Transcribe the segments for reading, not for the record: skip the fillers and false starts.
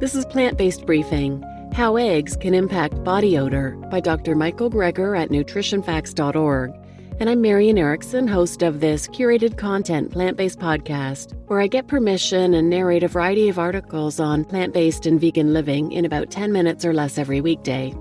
This is Plant-Based Briefing, How Eggs Can Impact Body Odor by Dr. Michael Greger at nutritionfacts.org. And I'm Marian Erickson, host of this curated content plant-based podcast, where I get permission and narrate a variety of articles on plant-based and vegan living in about 10 minutes or less every weekday.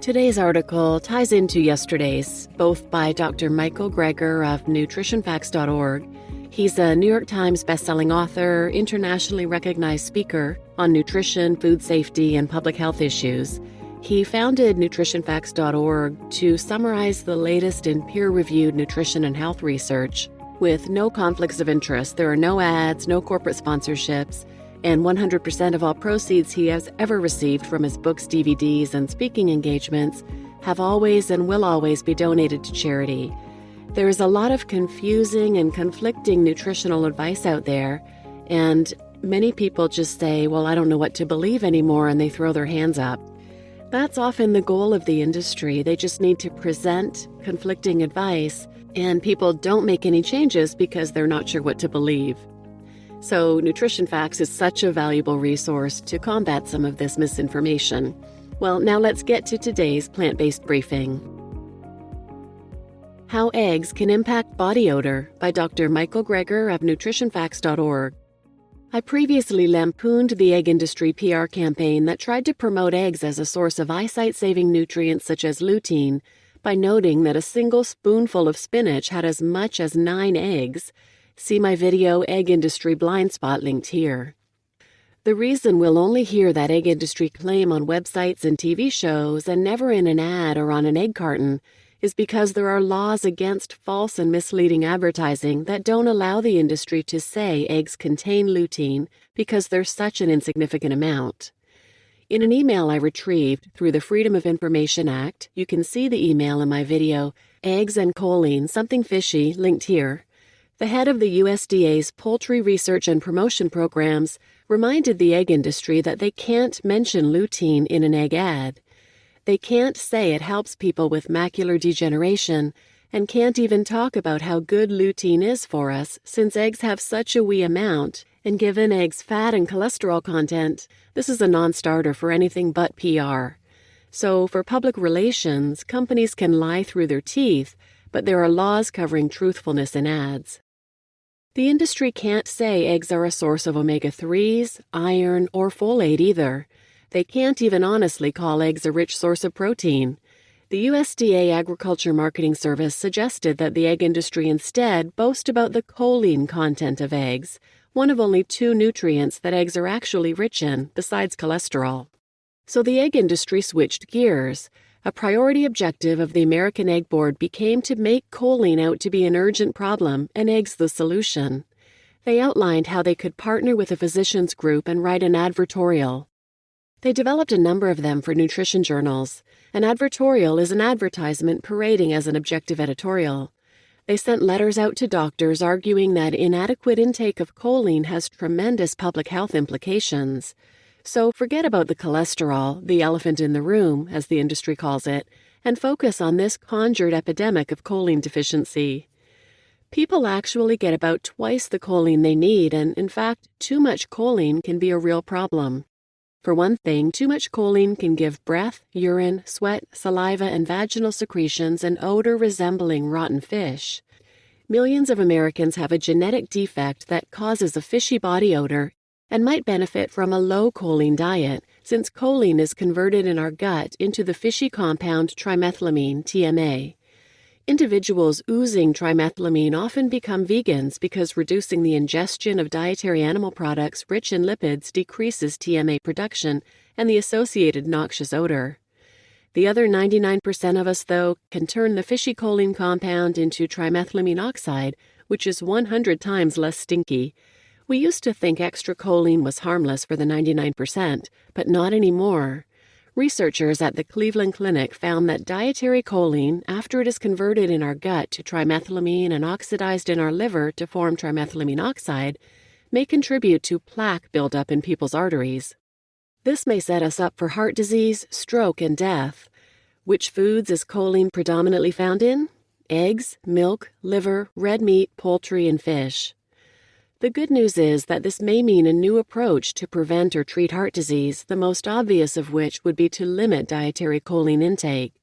Today's article ties into yesterday's, both by Dr. Michael Greger of nutritionfacts.org. He's a New York Times bestselling author, internationally recognized speaker on nutrition, food safety, and public health issues. He founded nutritionfacts.org to summarize the latest in peer-reviewed nutrition and health research with no conflicts of interest. There are no ads, no corporate sponsorships, and 100% of all proceeds he has ever received from his books, DVDs, and speaking engagements have always and will always be donated to charity. There is a lot of confusing and conflicting nutritional advice out there, and many people just say, well, I don't know what to believe anymore, and they throw their hands up. That's often the goal of the industry. They just need to present conflicting advice, and people don't make any changes because they're not sure what to believe. So Nutrition Facts is such a valuable resource to combat some of this misinformation. Well, now let's get to today's plant-based briefing. How Eggs Can Impact Body Odor by Dr. Michael Greger of nutritionfacts.org. I previously lampooned the egg industry PR campaign that tried to promote eggs as a source of eyesight-saving nutrients such as lutein by noting that a single spoonful of spinach had as much as 9 eggs. See my video, Egg Industry Blind Spot, linked here. The reason we'll only hear that egg industry claim on websites and TV shows and never in an ad or on an egg carton is because there are laws against false and misleading advertising that don't allow the industry to say eggs contain lutein because there's such an insignificant amount. In an email I retrieved through the Freedom of Information Act, you can see the email in my video, Eggs and Choline, Something Fishy, linked here. The head of the USDA's Poultry Research and Promotion Programs reminded the egg industry that they can't mention lutein in an egg ad. They can't say it helps people with macular degeneration and can't even talk about how good lutein is for us since eggs have such a wee amount, and given eggs' fat and cholesterol content, this is a non-starter for anything but PR. So for public relations, companies can lie through their teeth, but there are laws covering truthfulness in ads. The industry can't say eggs are a source of omega-3s, iron, or folate either. They can't even honestly call eggs a rich source of protein. The USDA Agriculture Marketing Service suggested that the egg industry instead boast about the choline content of eggs, one of only 2 nutrients that eggs are actually rich in, besides cholesterol. So the egg industry switched gears. A priority objective of the American Egg Board became to make choline out to be an urgent problem and eggs the solution. They outlined how they could partner with a physicians group and write an advertorial. They developed a number of them for nutrition journals. An advertorial is an advertisement parading as an objective editorial. They sent letters out to doctors arguing that inadequate intake of choline has tremendous public health implications. So forget about the cholesterol, the elephant in the room, as the industry calls it, and focus on this conjured epidemic of choline deficiency. People actually get about twice the choline they need, and in fact, too much choline can be a real problem. For one thing, too much choline can give breath, urine, sweat, saliva, and vaginal secretions an odor resembling rotten fish. Millions of Americans have a genetic defect that causes a fishy body odor and might benefit from a low choline diet, since choline is converted in our gut into the fishy compound trimethylamine, TMAO. Individuals oozing trimethylamine often become vegans because reducing the ingestion of dietary animal products rich in lipids decreases TMAO production and the associated noxious odor. The other 99% of us, though, can turn the fishy choline compound into trimethylamine oxide, which is 100 times less stinky. We used to think extra choline was harmless for the 99%, but not anymore. Researchers at the Cleveland Clinic found that dietary choline, after it is converted in our gut to trimethylamine and oxidized in our liver to form trimethylamine oxide, may contribute to plaque buildup in people's arteries. This may set us up for heart disease, stroke, and death. Which foods is choline predominantly found in? Eggs, milk, liver, red meat, poultry, and fish. The good news is that this may mean a new approach to prevent or treat heart disease, the most obvious of which would be to limit dietary choline intake.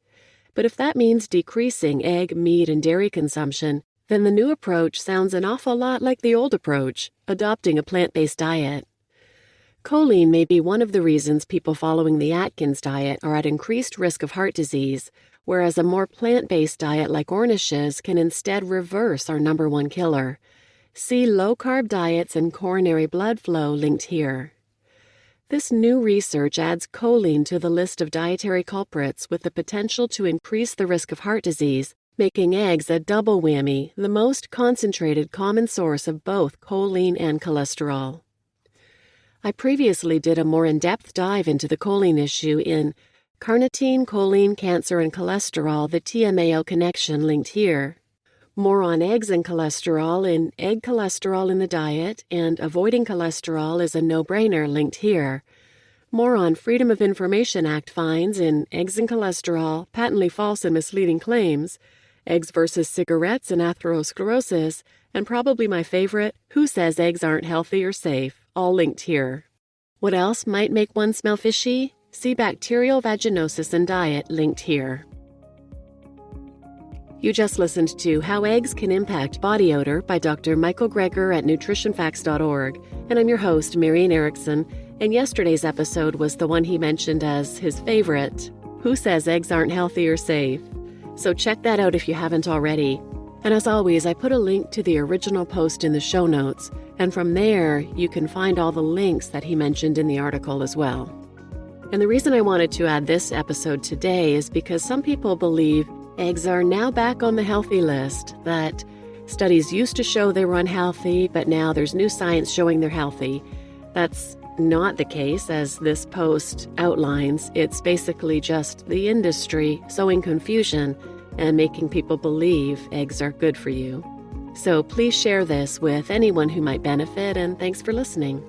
But if that means decreasing egg, meat, and dairy consumption, then the new approach sounds an awful lot like the old approach, adopting a plant-based diet. Choline may be one of the reasons people following the Atkins diet are at increased risk of heart disease, whereas a more plant-based diet like Ornish's can instead reverse our number one killer. See low-carb diets and coronary blood flow linked here. This new research adds choline to the list of dietary culprits with the potential to increase the risk of heart disease, making eggs a double whammy, the most concentrated common source of both choline and cholesterol. I previously did a more in-depth dive into the choline issue in Carnitine, Choline, Cancer, and Cholesterol, the TMAO connection linked here. More on eggs and cholesterol in Egg Cholesterol in the Diet and Avoiding Cholesterol is a no-brainer linked here. More on Freedom of Information Act fines in Eggs and Cholesterol, Patently False and Misleading Claims, Eggs versus Cigarettes and Atherosclerosis, and probably my favorite, Who Says Eggs Aren't Healthy or Safe, all linked here. What else might make one smell fishy? See Bacterial Vaginosis and Diet linked here. You just listened to How Eggs Can Impact Body Odor by Dr. Michael Greger at nutritionfacts.org, and I'm your host, Marian Erickson, and yesterday's episode was the one he mentioned as his favorite, Who Says Eggs Aren't Healthy or Safe? So check that out if you haven't already. And as always, I put a link to the original post in the show notes, and from there, you can find all the links that he mentioned in the article as well. And the reason I wanted to add this episode today is because some people believe eggs are now back on the healthy list, that studies used to show they were unhealthy, but now there's new science showing they're healthy. That's not the case, as this post outlines. It's basically just the industry sowing confusion and making people believe eggs are good for you. So please share this with anyone who might benefit, and thanks for listening.